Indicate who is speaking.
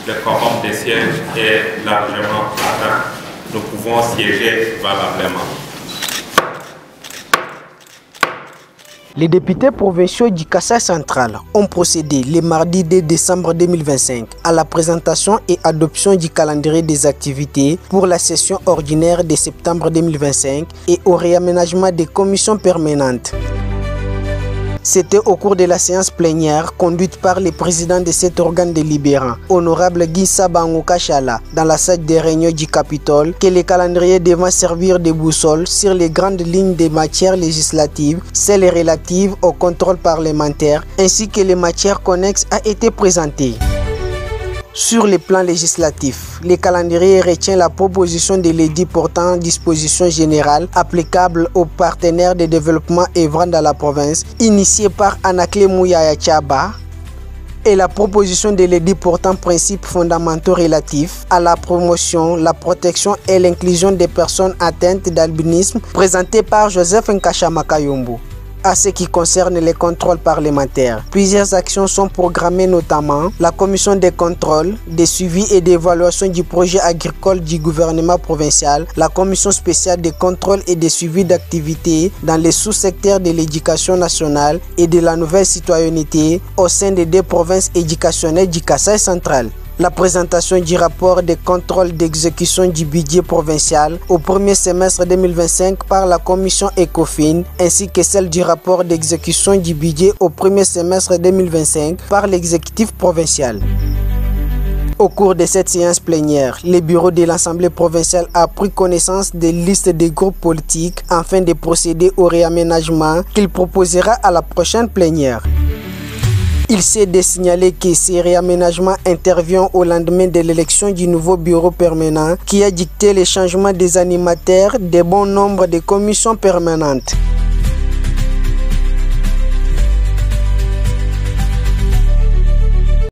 Speaker 1: le quorum des sièges est largement atteint. Nous pouvons siéger valablement.
Speaker 2: Les députés provinciaux du Kasaï central ont procédé le mardi 2 décembre 2025 à la présentation et adoption du calendrier des activités pour la session ordinaire de septembre 2025 et au réaménagement des commissions permanentes. C'était au cours de la séance plénière conduite par le président de cet organe délibérant, honorable Guy Sabango Kachala, dans la salle des réunions du Capitole, que le calendrier devant servir de boussole sur les grandes lignes des matières législatives, celles relatives au contrôle parlementaire, ainsi que les matières connexes a été présenté. Sur le plan législatif, le calendrier retient la proposition de l'édit portant dispositions générales applicables aux partenaires de développement œuvrant dans la province, initiée par Anakle Mouyaya Tchaba, et la proposition de l'édit portant principes fondamentaux relatifs à la promotion, la protection et l'inclusion des personnes atteintes d'albinisme, présentée par Joseph Nkashamakayombo. À ce qui concerne les contrôles parlementaires, plusieurs actions sont programmées, notamment la commission des contrôles, de suivi et d'évaluation du projet agricole du gouvernement provincial, la commission spéciale de contrôle et de suivi d'activités dans les sous-secteurs de l'éducation nationale et de la nouvelle citoyenneté au sein des deux provinces éducationnelles du Kasaï central. La présentation du rapport de contrôle d'exécution du budget provincial au premier semestre 2025 par la commission ECOFIN, ainsi que celle du rapport d'exécution du budget au premier semestre 2025 par l'exécutif provincial. Au cours de cette séance plénière, le bureau de l'Assemblée provinciale a pris connaissance des listes des groupes politiques afin de procéder au réaménagement qu'il proposera à la prochaine plénière. Il s'est de signaler que ces réaménagements interviennent au lendemain de l'élection du nouveau bureau permanent qui a dicté le changement des animateurs de bon nombre de commissions permanentes.